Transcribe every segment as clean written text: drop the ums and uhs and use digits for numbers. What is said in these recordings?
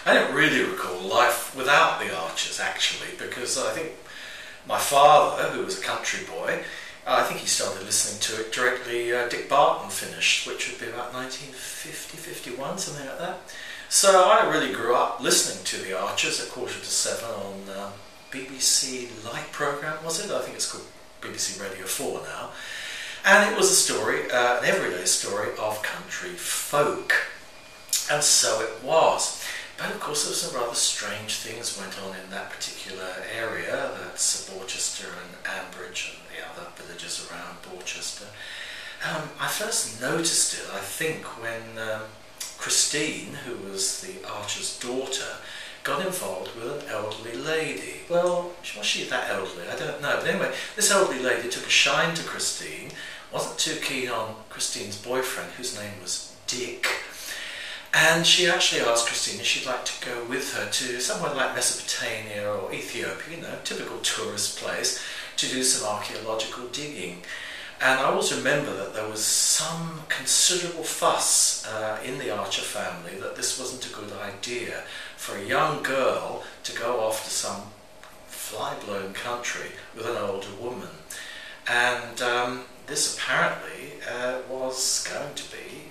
I don't really recall life without the Archers, actually, because I think my father, who was a country boy, I think he started listening to it directly Dick Barton finished, which would be about 1950, 51, something like that. So I really grew up listening to the Archers at 6:45 on BBC Light programme, was it? I think it's called BBC Radio 4 now. And it was a story, an everyday story of country folk. And so it was. But of course there were some rather strange things went on in that particular area. That's Borchester and Ambridge and the other villages around Borchester. I first noticed it, I think, when Christine, who was the Archer's daughter, got involved with an elderly lady. Well, was she that elderly? I don't know. But anyway, this elderly lady took a shine to Christine, wasn't too keen on Christine's boyfriend, whose name was Dick. And she actually asked Christine if she'd like to go with her to somewhere like Mesopotamia or Ethiopia, you know, typical tourist place, to do some archaeological digging. And I always remember that there was some considerable fuss in the Archer family that this wasn't a good idea for a young girl to go off to some fly-blown country with an older woman. And this apparently was going to be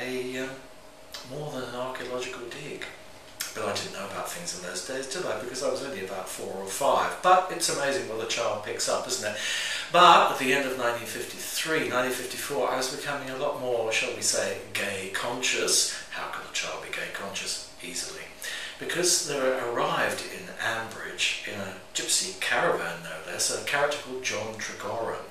a more than an archaeological dig. But I didn't know about things in those days, did I? Because I was only about 4 or 5. But it's amazing what a child picks up, isn't it? But at the end of 1953, 1954, I was becoming a lot more, shall we say, gay conscious. How could a child be gay conscious? Easily. Because there arrived in Ambridge, in a gypsy caravan no less, a character called John Tregoran,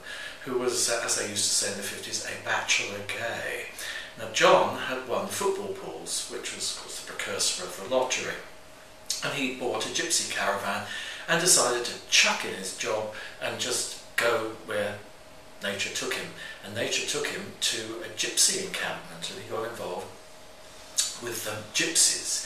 who was, as they used to say in the 50s, a bachelor gay. Now John had won the football pools, which was of course the precursor of the lottery, and he bought a gypsy caravan and decided to chuck in his job and just go where nature took him. And nature took him to a gypsy encampment, and he got involved with gypsies.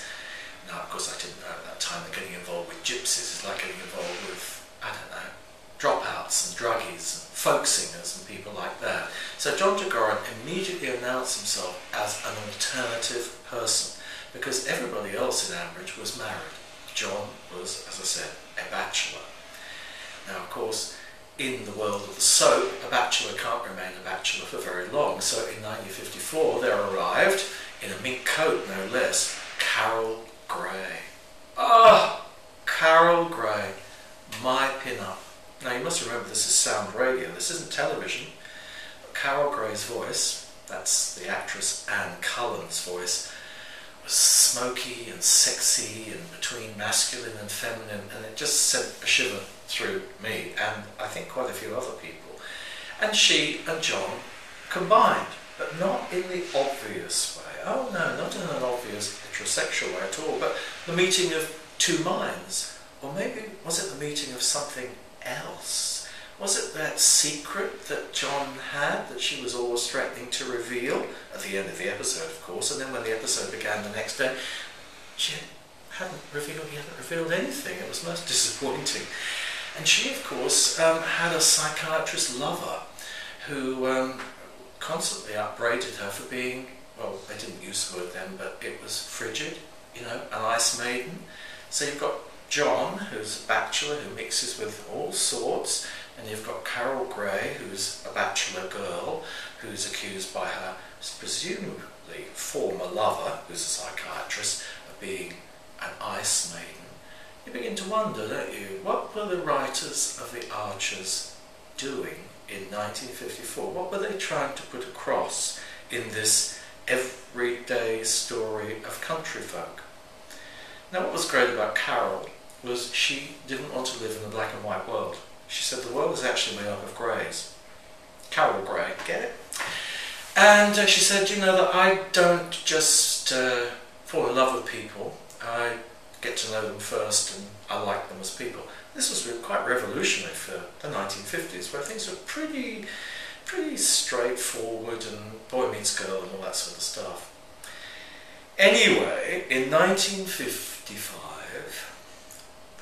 Now of course I didn't know at that time that getting involved with gypsies is like getting involved with, I don't know, dropouts and druggies and folk singers and people like that. So John Tregoran immediately announced himself as an alternative person because everybody else in Ambridge was married. John was, as I said, a bachelor. Now of course in the world of the soap, a bachelor can't remain a bachelor for very long, so in 1954 there arrived, in a mink coat no less, Carol Gray. Ah, Carol Gray, my pin-up. Now you must remember this is sound radio, this isn't television. But Carol Gray's voice, that's the actress Anne Cullen's voice, was smoky and sexy and between masculine and feminine, and it just sent a shiver through me and I think quite a few other people. And she and John combined, but not in the obvious way. Oh no, not in an obvious heterosexual way at all, but the meeting of two minds. Or maybe was it the meeting of something else? Was it that secret that John had that she was always threatening to reveal at the end of the episode, of course, and then when the episode began the next day, he hadn't revealed anything. It was most disappointing. And she, of course, had a psychiatrist lover who constantly upbraided her for being, well, they didn't use the word then, but it was frigid, you know, an ice maiden. So you've got John, who's a bachelor who mixes with all sorts, and you've got Carol Gray, who's a bachelor girl, who's accused by her presumably former lover, who's a psychiatrist, of being an ice maiden. You begin to wonder, don't you, what were the writers of The Archers doing in 1954? What were they trying to put across in this everyday story of country folk? Now what was great about Carol was she didn't want to live in a black and white world. She said the world is actually made up of greys. Carol Gray, get it? And she said, you know, that I don't just fall in love with people, I get to know them first and I like them as people. This was really quite revolutionary for the 1950s, where things were pretty straightforward and boy meets girl and all that sort of stuff. Anyway, in 1955,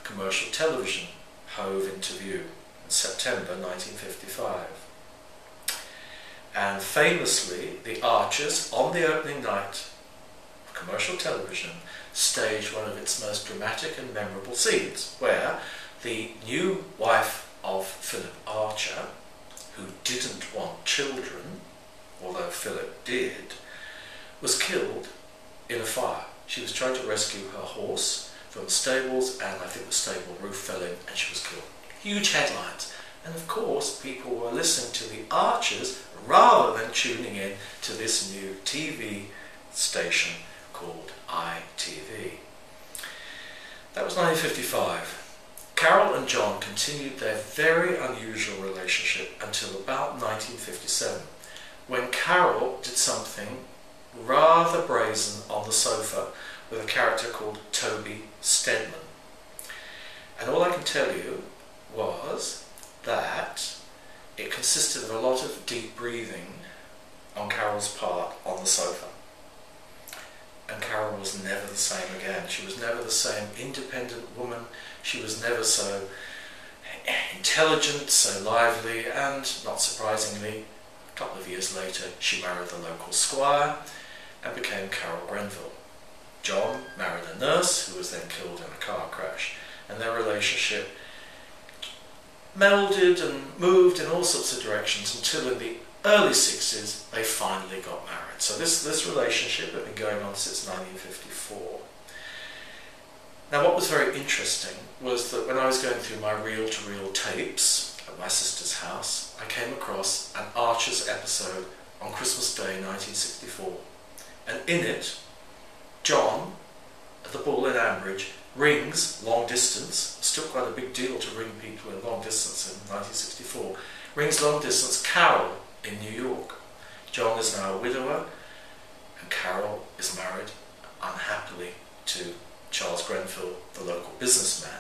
commercial television hove into view in September 1955. And famously, the Archers, on the opening night of commercial television staged one of its most dramatic and memorable scenes, where the new wife of Philip Archer, who didn't want children, although Philip did, was killed in a fire. She was trying to rescue her horse from the stables, and I think the stable roof fell in and she was killed. Huge headlines. And of course, people were listening to the Archers rather than tuning in to this new TV station called ITV. That was 1955. Carol and John continued their very unusual relationship until about 1957, when Carol did something rather brazen on the sofa with a character called Toby Stedman. And all I can tell you was that it consisted of a lot of deep breathing on Carol's part on the sofa. And Carol was never the same again. She was never the same independent woman. She was never so intelligent, so lively, and not surprisingly, a couple of years later, she married the local squire and became Carol Grenville. John married a nurse who was then killed in a car crash, and their relationship melded and moved in all sorts of directions until in the early 60s they finally got married. So this relationship had been going on since 1954. Now what was very interesting was that when I was going through my reel-to-reel tapes at my sister's house, I came across an Archers episode on Christmas Day 1964. And in it, John, at the ball in Ambridge, rings long distance, still quite a big deal to ring people in long distance in 1964, rings long distance Carol in New York. John is now a widower, and Carol is married unhappily to Charles Grenville, the local businessman.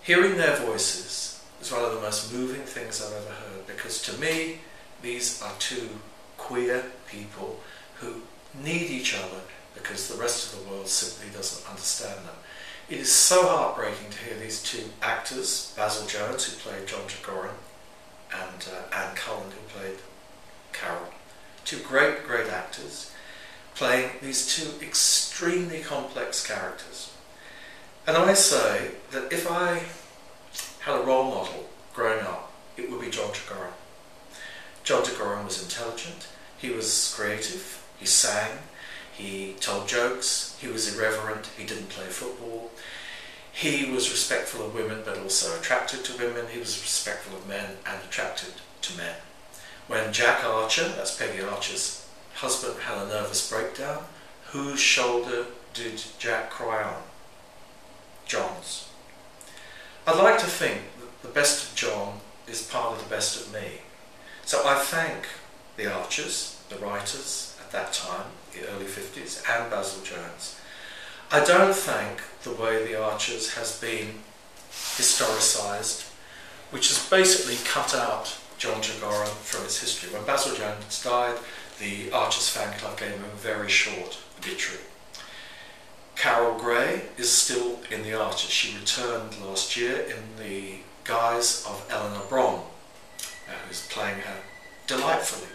Hearing their voices is one of the most moving things I've ever heard, because to me, these are two queer people who need each other because the rest of the world simply doesn't understand them. It is so heartbreaking to hear these two actors, Basil Jones, who played John Tregoran, and Anne Cullen, who played Carol. Two great actors playing these two extremely complex characters. And I say that if I had a role model growing up, it would be John Tregoran. John Tregoran was intelligent, he was creative, he sang, he told jokes, he was irreverent, he didn't play football, he was respectful of women but also attracted to women, he was respectful of men and attracted to men. When Jack Archer, that's Peggy Archer's husband, had a nervous breakdown, whose shoulder did Jack cry on? John's. I'd like to think that the best of John is part of the best of me. So I thank the Archers, the writers at that time, the early 50s, and Basil Jones. I don't thank the way the Archers has been historicised, which has basically cut out John Tregoran from its history. When Basil Jones died, the Archers fan club gave him a very short obituary. Carol Gray is still in the Archers. She returned last year in the guise of Eleanor Bron, who's playing her delightfully,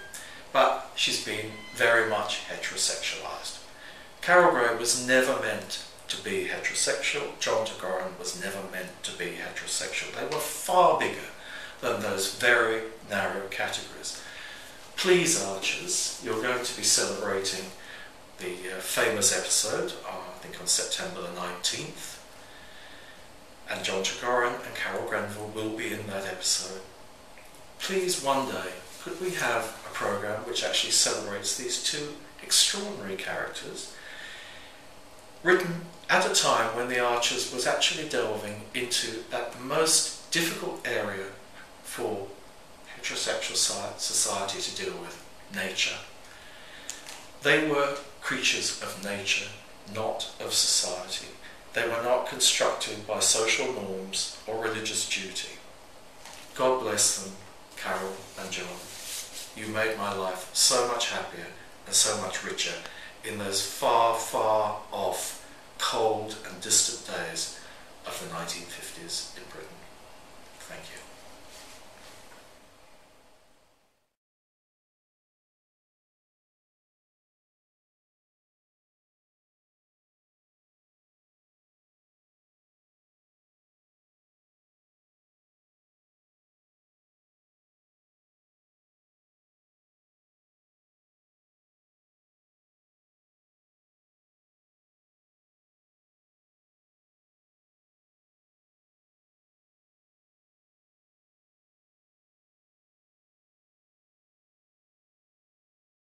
but she's been very much heterosexualised. Carol Gray was never meant to be heterosexual. John Tregoran was never meant to be heterosexual. They were far bigger than those very narrow categories. Please, Archers, you're going to be celebrating the famous episode, I think on September the 19th, and John Tregoran and Carol Grenville will be in that episode. Please, one day, could we have a programme which actually celebrates these two extraordinary characters, written at a time when the Archers was actually delving into that most difficult area for heterosexual society to deal with, nature. They were creatures of nature, not of society. They were not constructed by social norms or religious duty. God bless them, Carol and John. You made my life so much happier and so much richer in those far, far off, cold and distant days of the 1950s in Britain. Thank you.